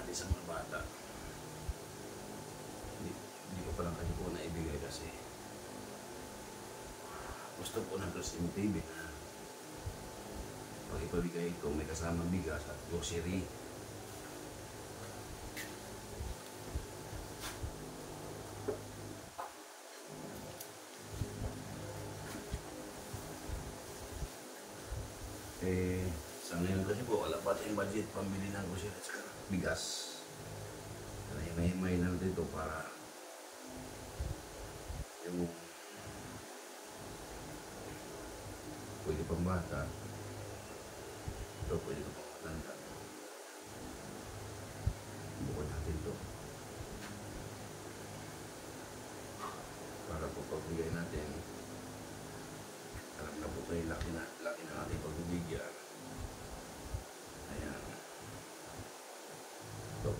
natin sa mga bata. Hindi ko pa lang kayo po naibigay kasi gusto po ng Christine TV na pag ipabigay ito may kasama bigas at grocery. Sa ngayon kasi po wala pa tayong budget pambili ng grocery at saka bigas. Himay-himay na dito para yung pwede pang bata ito pwede pang matanda. Bukod natin ito para po pagbigay natin alam na po tayo laki na ating pagbibigyan. Ayan ito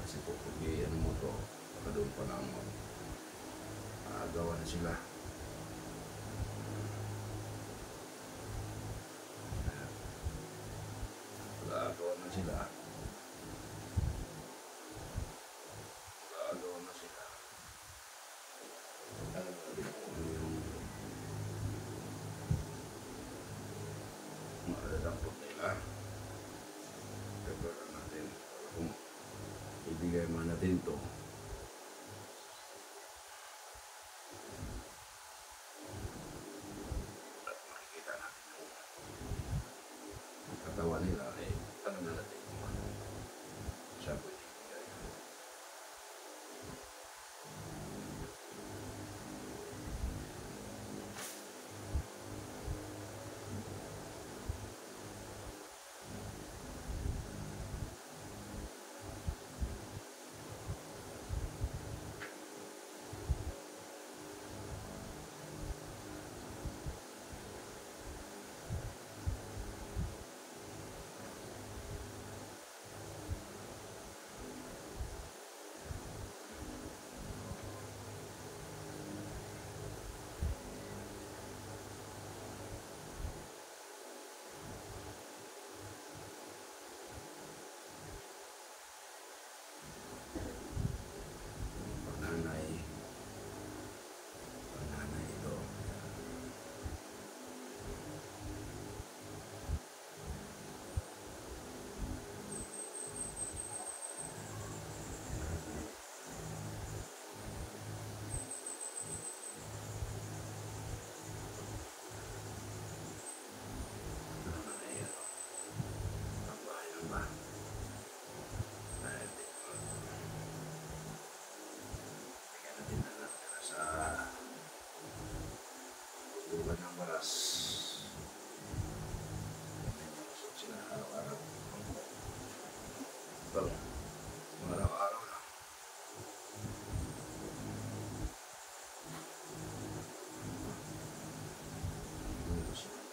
kasi po ano mo ito baka doon pa lang gawa na sila. Gawa na sila. Yung makadadampot nila. Prepare natin para kung ibigay man natin ito. At makikita natin yung katawan nila ay tanong na natin kung ano siya pwede ibigay. Panganay ito. Ng baras. Malusog sila araw-araw. Well, araw-araw lang. Dito sila.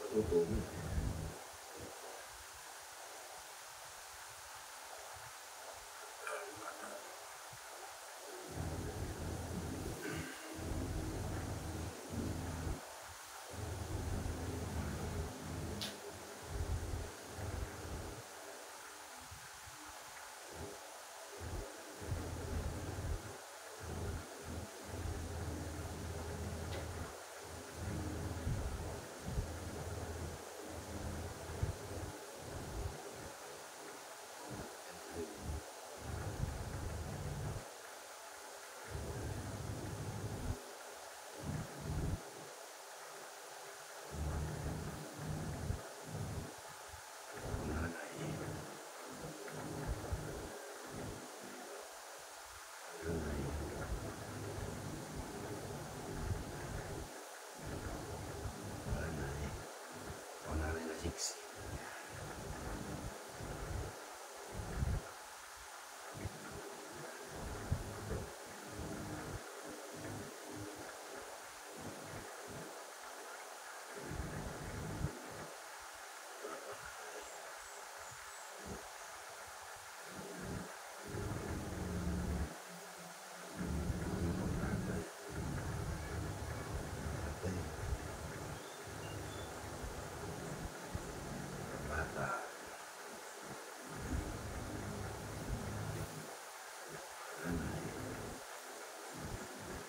Totoo.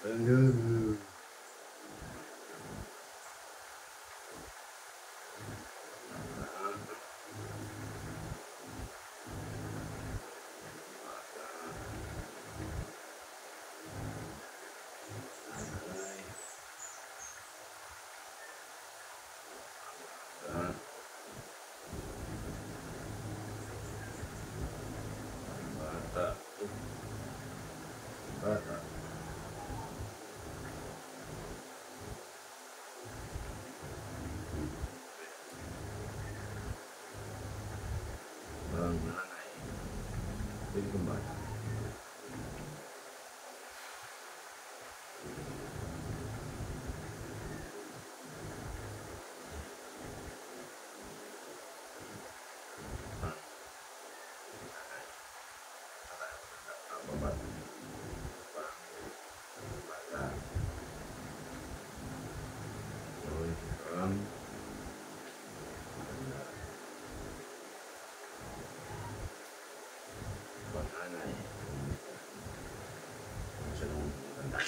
Aduh. Bata. Bata. Parang nanay. Pwede kong bata. Bata. Bata. Uy, parang panganay. Siya nung ganda.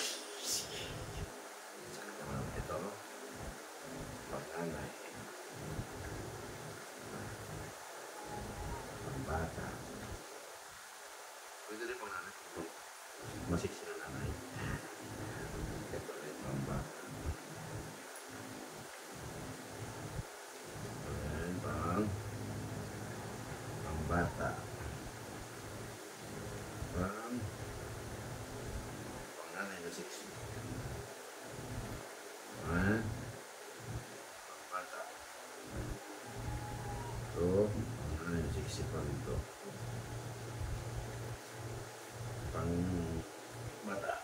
Sakit naman ito, no? Panganay. Pambata. Pwede rin panganay. Masiksi na nanay. Ito rin pambata. Ayan, pambata. Panganay na siksi. Ayan. Pambata. Ito. Panganay na siksi pa rin ito. Pang-bata.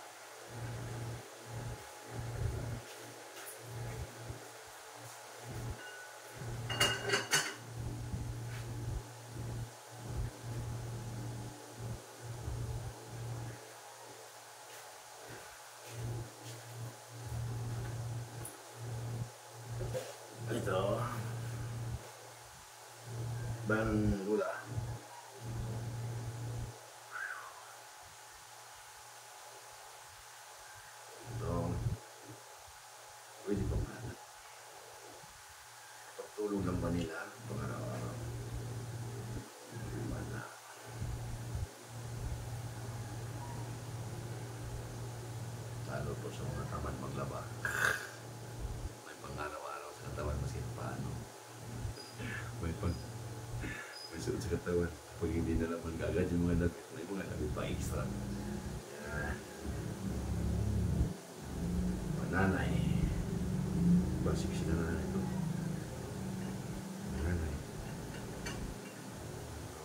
Ito. Banggula. Ito. Pwede pang bata. Pagtulog lang ba nila pang araw-araw? Bata. Lalo to sa mga tamad maglaba. May pang-araw-araw sa katawan maski paano. May suot sa katawan. Pag hindi na naman kagad yung mga damit, may mga damit pa extra. Yan. Mananay. Basiksi na nanay ito. Mananay.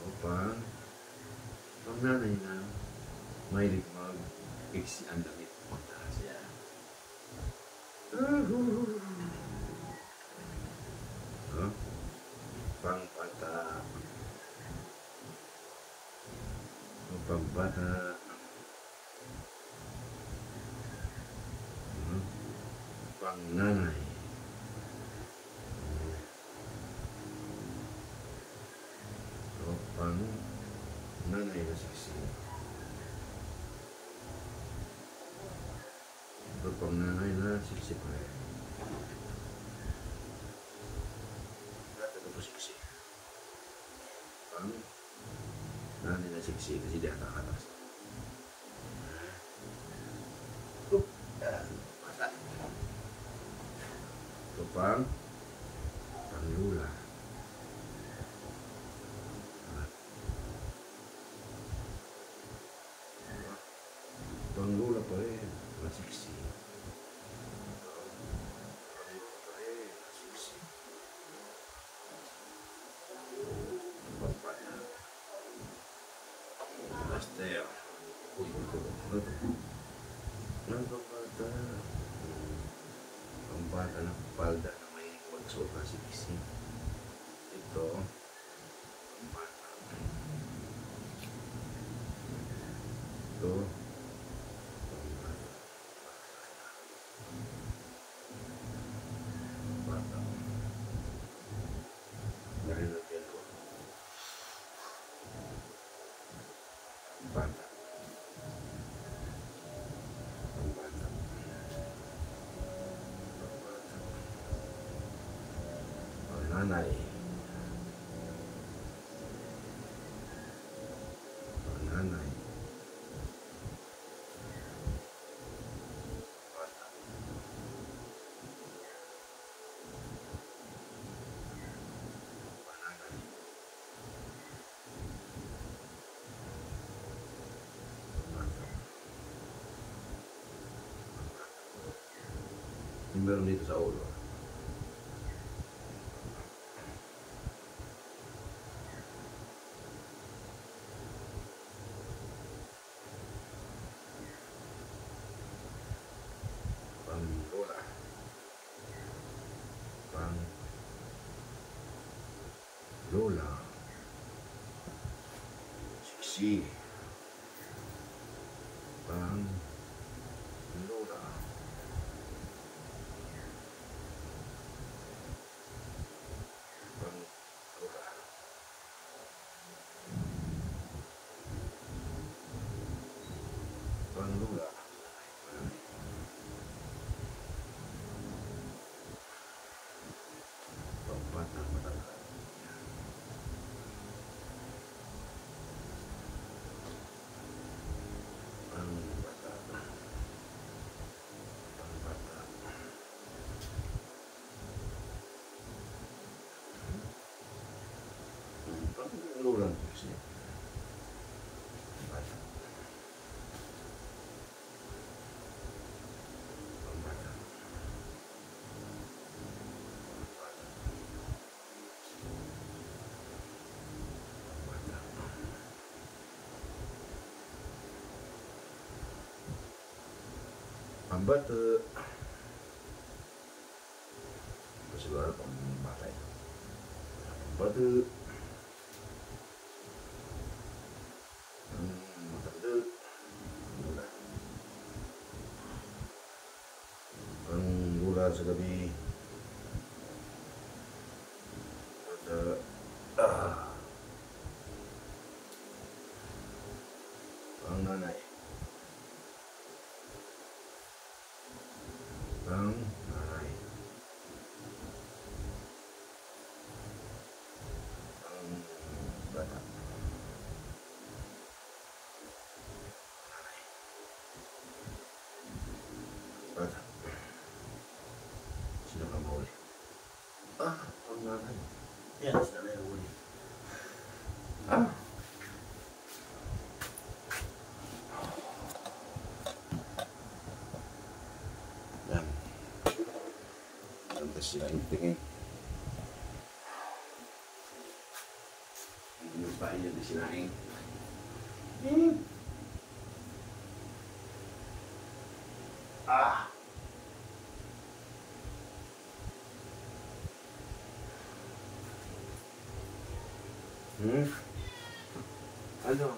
O pang nanay na mahilig mag-iksi ang damit. Magtaas yan. Pang-bata. Pang-bata. Pang-nanay. Pang-nanay na siksi. Ito pang-nanay na siksi pa rin. Ito po siksi. Pang-nanay na siksi kasi di atas-atas. Bata. Ito pang-lula. Pang-lula pa rin. Masiksi. Pang-lula pa rin. Masiksi. Pang-bata. Pastel. Uy, ito. Ang pang-bata. Pang-bata na palda na may magsuot na siksi. Ito. Pang-bata. Ito. Pang-bata. Dahil natin ko. Pang-bata. Pang-bata. meron dito sa ulo. Pang-lola. Pang-lola. Siksi. Pang-lola. Pang-lola. Pang-lola. Pang-batang matanda. Pang-bata. Pang-bata. Pang-lola siya. Bata. Pang-bata. Pang-bata. Pang-bata. Siguro pang-bata ito. Pang-bata. Matanda. Lola. Pang-lola sa gabi. Pang-nanay. Pang-nanay. Pang-bata. Nanay. Bata. Sino ka mahuli? Pang-nanay. Yan, sila na yung huli. Yan. Ganda sila yung tingin. Yung bahay niya di sinaing. Ano?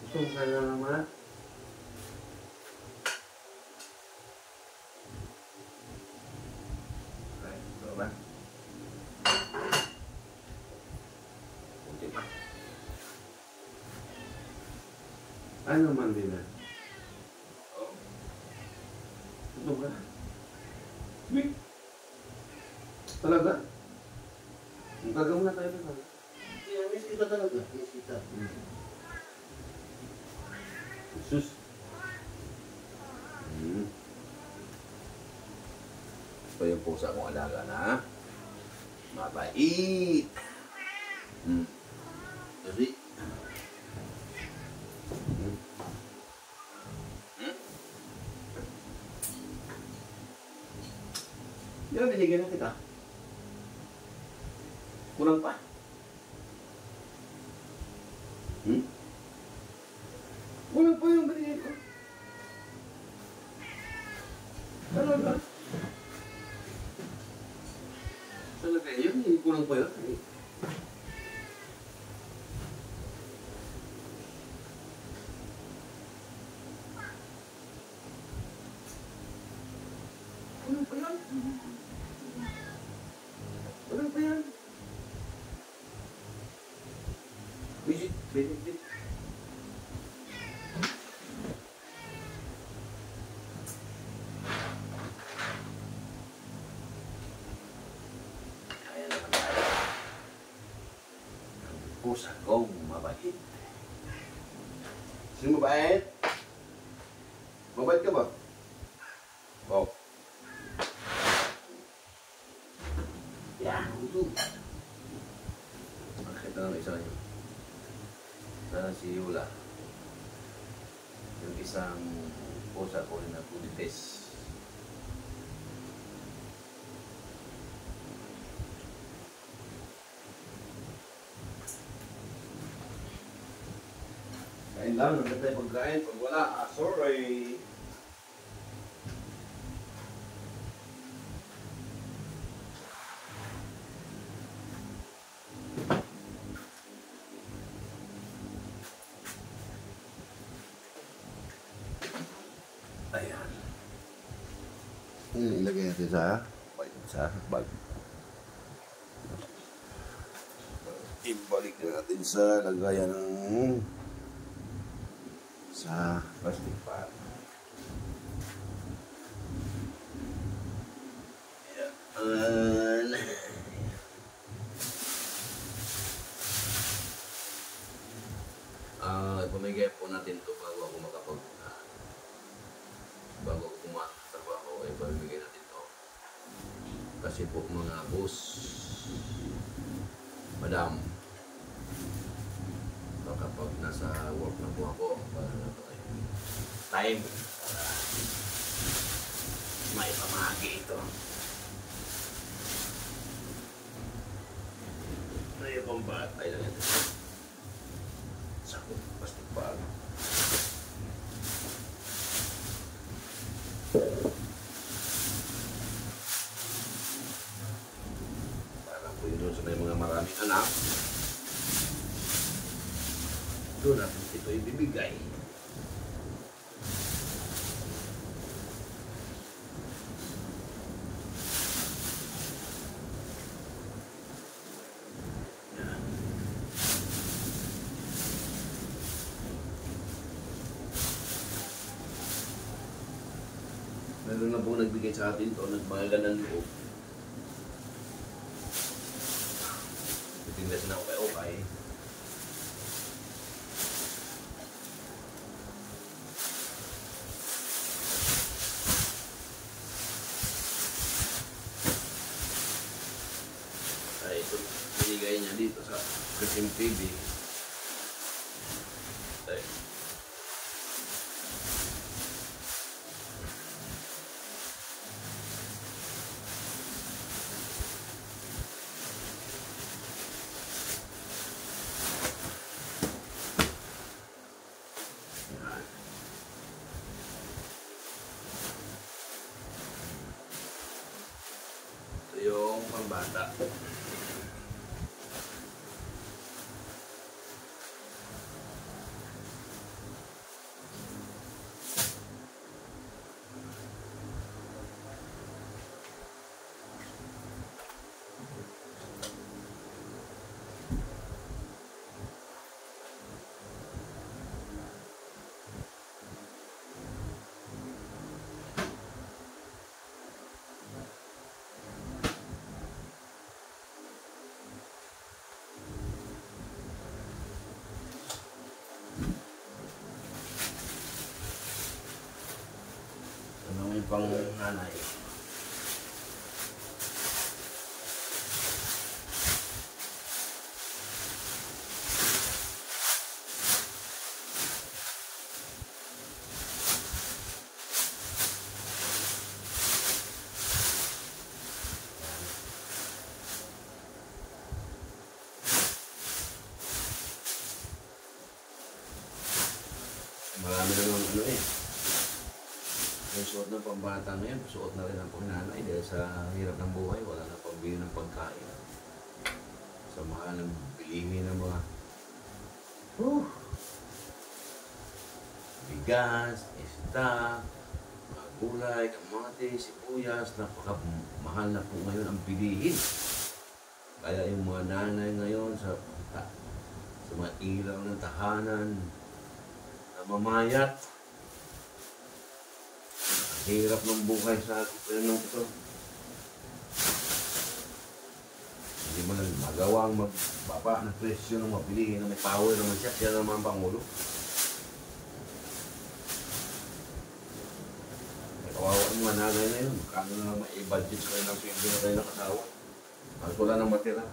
Gusto mo ka na naman? Ay, ito ba? Kunti pa. Ano man din na? Ito ba? Talaga? Gagawin na tayo na. Miss kita talaga. Miss kita. Sus. Ito yung pusa kong alaga na mabait. Jadi. Yan, binigyan na kita. Kurang pa. Kulang pa yung binigay ko. Talaga? Talaga yun? Kulang pa yun? Kulang pa yun? Kulang pa yan? Visit. Pusa kong mabait. Sino mabait? Mabait ka ba? Oh. Yan, ito. Nakita na isa niyo. Sana si Yula. Yung isang pusa ko na pulites. Kain lang, hanggang tayo pagkain. Pag wala, sorry. Ayan. Ilagay natin sa bag. Ibalik natin sa lagayan ng sa plastic bag. Ayan. Pamigay po natin ito bago ako bago ako pumasok sa trabaho, ay pamigay natin ito. Kasi po mga boss, madam, kapag nasa work na po ako, time para may pamahagi ito. Ay, pambatay lang ito. Sakot, plastic bag. Parang po yun doon sa may mga maraming anak. Doon natin ito ibibigay. Meron na po nagbigay sa atin ito, nagmahal ng loob. Titindas na okay. Ay, ito binigay niya dito sa Christian TV. Ay. Ito yung pambata. Ano yung pang nanay? Marami naman ano eh. Yung suot ng pambata ngayon, suot na rin ang pangnanay dahil sa hirap ng buhay, wala na pambili ng pagkain. Sa mahal ng bilihin ng mga bigas, isda, mga gulay, kamatis, sibuyas, napakamahal na po ngayon ang bilihin. Kaya yung mga nanay ngayon sa mga ilaw ng tahanan, mamayat. Hirap ng buhay sa gobyerno ito. Hindi mo lang magawang magbaba ng presyo ng mapilihin na may power naman siya. Siya naman ang Pangulo. May kawawa ng mga nanay na yun. Kano na naman i-budget sa kayo ng sweldo na tayo ng asawa. Ang wala nang matira.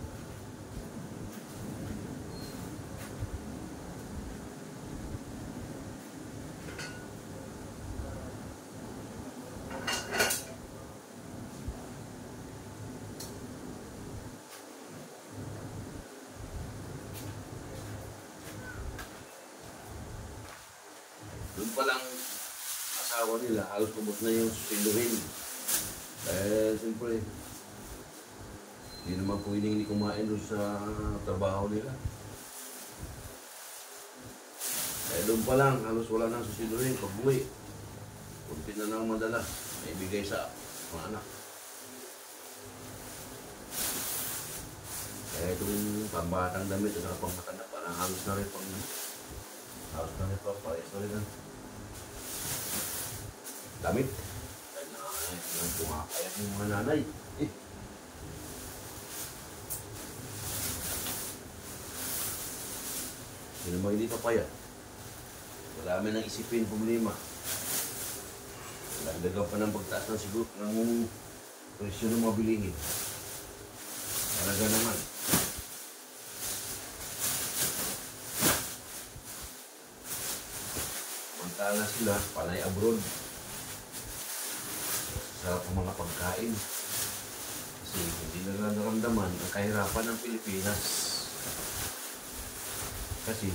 Doon pa lang asawa nila, halos kumot na yung susinduhin. Dahil siyempre, hindi naman pwedeng hindi kumain doon sa trabaho nila. Kaya doon pa lang, halos wala nang susinduhin. Pag-uwi, kunti na lang madala, may bigay sa mga anak. Kaya itong pambatang damit at pang matanda, parang halos na rin pang pares na rin ang damit. Dahil na pumakayat yung mga nanay. Hindi naman hindi papayat. Marami nang isipin problema. Dagdagan pa ng pagtaas ng siguro ng presyo ng mga bilihin. Talaga naman. Mantala sila, panay abroad. Sarap ang mga pagkain. Kasi hindi nila naramdaman ang kahirapan ng Pilipinas. Kasi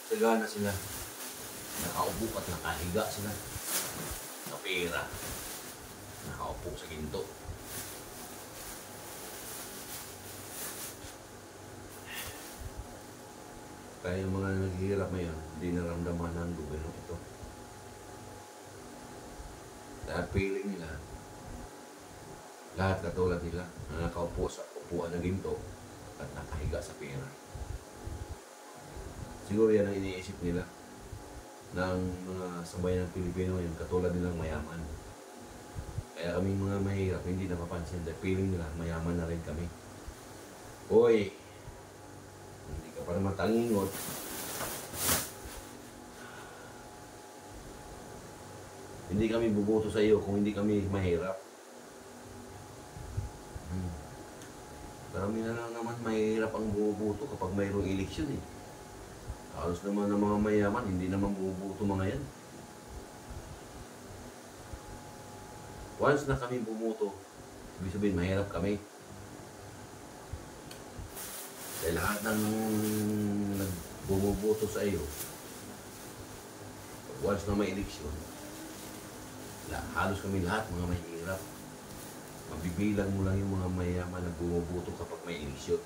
sagana sila. Nakaupo at nakahiga sila. Sa pera. Nakaupo sa ginto. Kaya yung mga naghihirap ngayon, hindi naramdaman ng gobyerno ito. Dahil feeling nila, lahat katulad nila na nakaupo sa upuan ng ginto at nakahiga sa pera. Siguro yan ang iniisip nila ng mga sambayan ng Pilipino ngayon, katulad nilang mayaman. Kaya kaming mga mahirap, hindi napapansin dahil feeling nila, mayaman na rin kami. Hoy! Hindi ka pa naman tangingot. Hindi kami buboto sa iyo kung hindi kami mahirap. Marami na lang naman mahirap ang buboto kapag mayroong eleksyon eh. Halos naman ng mga mayaman, hindi naman buboto mga yan. Once na kami bumoto, ibig sabihin mahirap kami. Dahil lahat ng nagbumoboto sa iyo, once na may eleksyon, halos kami lahat mga mahirap. Mabibilang mo lang yung mga mayaman na bumoboto kapag may eleksyon.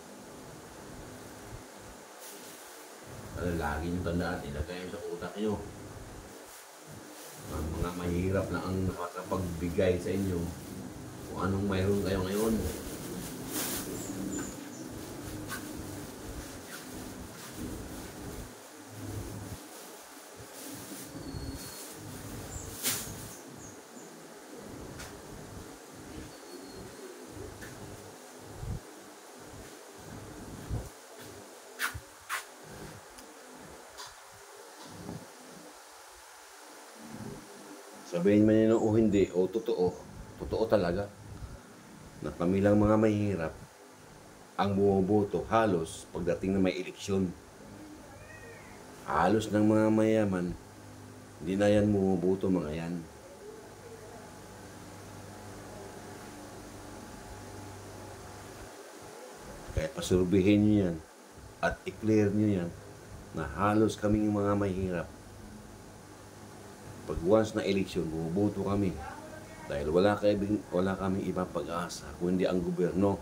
Lagi nyo tandaan, ilagay sa utak nyo. Ang mga mahirap na ang nakakapagbigay sa inyo kung anong mayroon kayo ngayon. Sabihin man nyo o hindi, o totoo, totoo talaga na kami lang mga mahirap ang bumoboto halos pagdating na may eleksyon. Halos ng mga mayaman, hindi na yan bumoboto mga yan. Kaya pasurbihin nyo yan at i-clear nyo yan na halos kaming mga mahirap. Pag once na eleksyon, bumoboto kami. Dahil wala kami ibang pag-asa kung hindi ang gobyerno.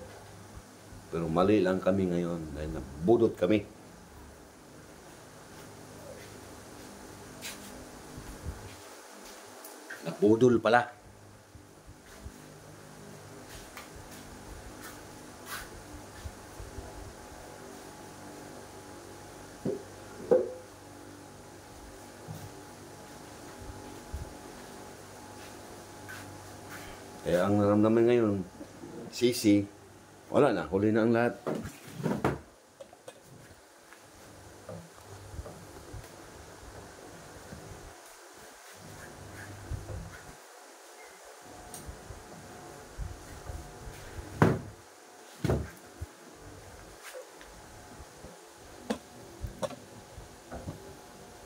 Pero mali lang kami ngayon dahil nabudot kami. Nabudol pala. Kaya ang naramdaman ngayon, sisi, wala na, huli na ang lahat.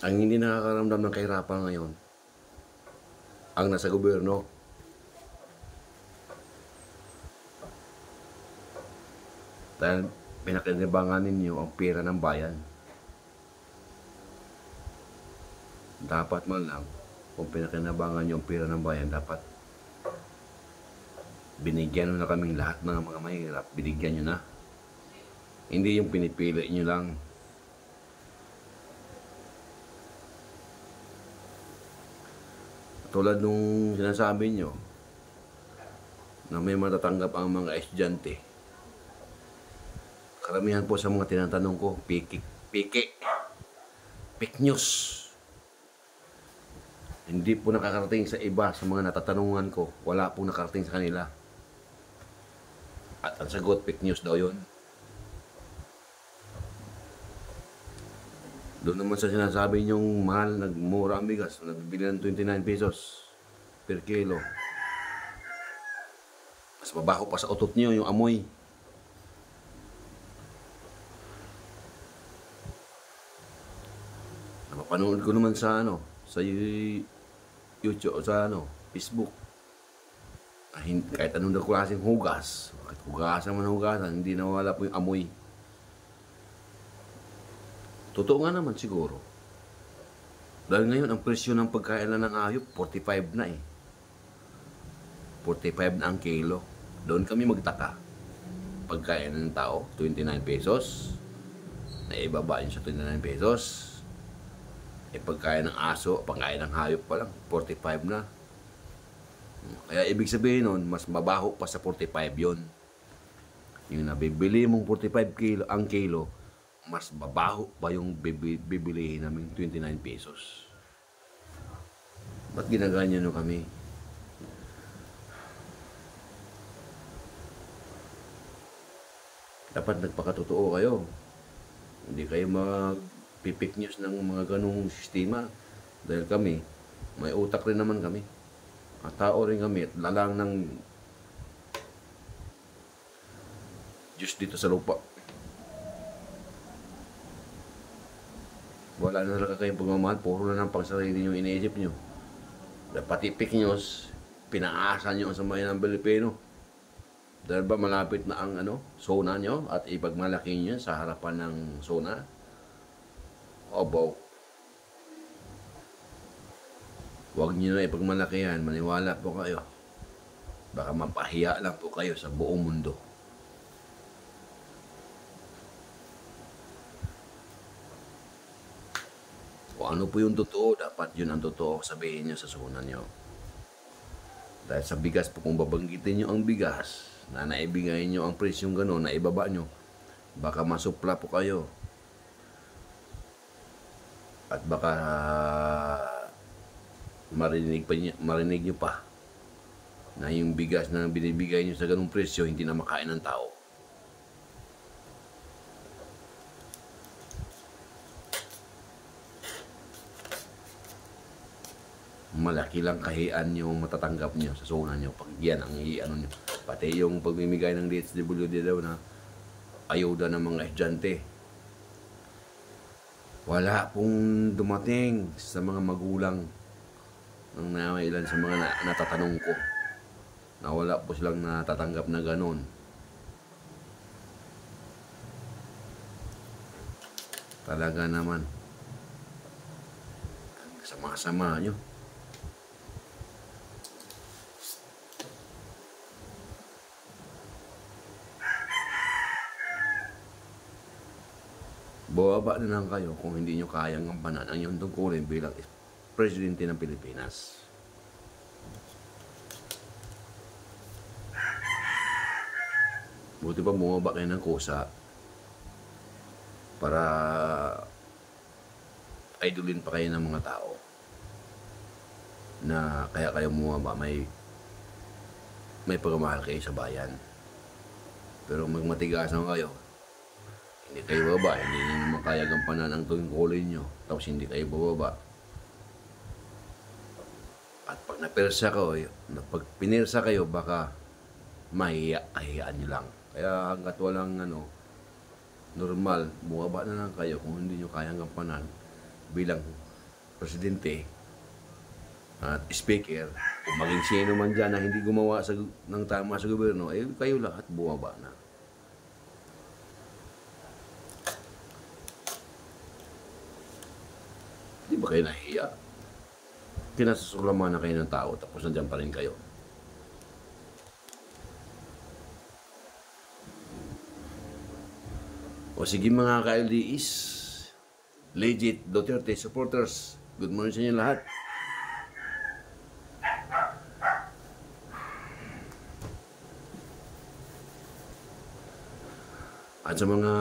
Ang hindi nakakaramdam ng kahirapan ngayon, ang nasa gobyerno. Dahil pinakinabangan ninyo ang pera ng bayan. Dapat man lang, kung pinakinabangan yung pera ng bayan, dapat binigyan nyo na kaming lahat ng mga mahirap. Binigyan nyo na. Hindi yung pinipili nyo lang. Tulad nung sinasabi nyo, na may matatanggap ang mga estudyante. Karamihan po sa mga tinatanong ko, fake news. Hindi po nakakarating sa iba, sa mga natatanungan ko. Wala po nakarating sa kanila. At ang sagot, fake news daw yun. Doon naman sa sinasabi nyong mahal, nagmura ang bigas, nagbibili ng 29 pesos per kilo. Mas mabaho pa sa utot niyo yung amoy. Napapanood ko naman sa sa YouTube, sa Facebook. Kahit anong klaseng hugas, kahit hugasan man hugasan, hindi nawala po yung amoy. Totoo nga naman siguro. Dahil ngayon, ang presyo ng pagkain na ng hayop, 45 na eh. 45 na ang kilo. Doon kami magtaka. Pagkain ng tao, 29 pesos. Naibaba yun sa 29 pesos. Pagkain ng aso, pagkain ng hayop pa lang, 45 na. Kaya ibig sabihin nun, mas mabaho pa sa 45 yun. Yung nabibili mong 45 kilo, ang kilo, mas mabaho pa yung bibilihin namin 29 pesos. Ba't ginaganyan nyo kami? Dapat nagpakatotoo kayo. Hindi kayo mag-fake news ng mga ganong sistema. Dahil kami, may utak rin naman kami. At tao rin kami at lalang ng Diyos dito sa lupa. Wala na talaga kayong pagmamahal. Puro na ng pangsarili nyo iniisip nyo. Pati fake news, pinaasan nyo ang samayan ng Pilipino. Dahil ba malapit na ang zona nyo at ipagmalaki nyo sa harapan ng zona? Obo. Huwag nyo na ipagmalaki yan. Maniwala po kayo. Baka mapahiya lang po kayo sa buong mundo. Kung ano po yung totoo, dapat yun ang totoo sabihin nyo sa zona nyo. Dahil sa bigas po, kung babanggitin nyo ang bigas, na naibigay nyo ang presyong gano'n, na ibaba nyo, baka masupla po kayo. At baka marinig nyo pa na yung bigas na binibigay nyo sa ganung presyo, hindi na makain ng tao. Malaki lang kahian yung matatanggap nyo sa zona nyo pag yan ang nyo. Pati yung pagmimigay ng DSWD daw na ayuda ng mga estudyante. Wala pong dumating sa mga magulang ng ilan sa mga natatanong ko na wala po silang natatanggap na ganon. Talaga naman. Sama-sama nyo. Bumaba na lang kayo kung hindi nyo kayang gampanan ang iyong tungkulin bilang Presidente ng Pilipinas. Buti pa bumaba kayo ng kusa para idolin pa kayo ng mga tao na kaya kayo bumaba, may pagmamahal kayo sa bayan. Pero magmatigasan kayo, hindi kayo bababa, hindi nyo makaya gampanan ang tungkulin nyo, tapos hindi kayo bababa. At pag napirsa kayo, pag pinirsa kayo, baka mahihiyaan nyo lang. Kaya hanggat walang normal, bumaba na lang kayo kung hindi nyo kayang gampanan bilang presidente at speaker. Kung maging sino man dyan na hindi gumawa ng tama sa gobyerno, kayo lahat bumaba na. Di ba kayo nahiya? kinasasulaman na kayo ng tao, tapos nandiyan pa rin kayo. O sige mga ka-LDEs, legit Duterte supporters, good morning sa inyo lahat. At sa mga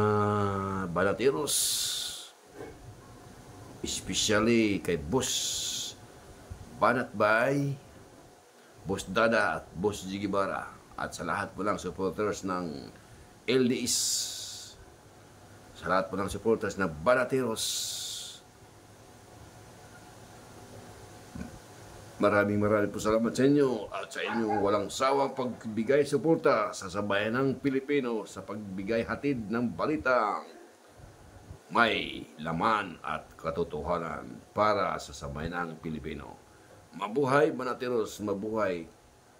balateros, especially kay Boss Banat Bay, Boss Dada at Boss Jigibara, at sa lahat po ng supporters ng LDS, sa lahat po ng supporters ng balateros, maraming po salamat sa inyo at sa inyong walang sawang pagbigay suporta sa sabayan ng Pilipino sa pagbigay hatid ng balitang may laman at katotohanan para sa sabayan ng Pilipino. Mabuhay Banateros, mabuhay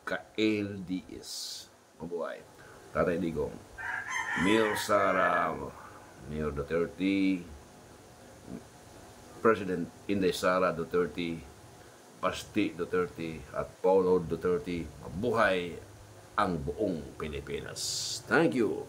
ka-LDS, mabuhay Tatay Digong, Mayor Sara, Mayor Duterte, President Inday Sara Duterte, Basti Duterte at Paulo Duterte, mabuhay ang buong Pilipinas. Thank you.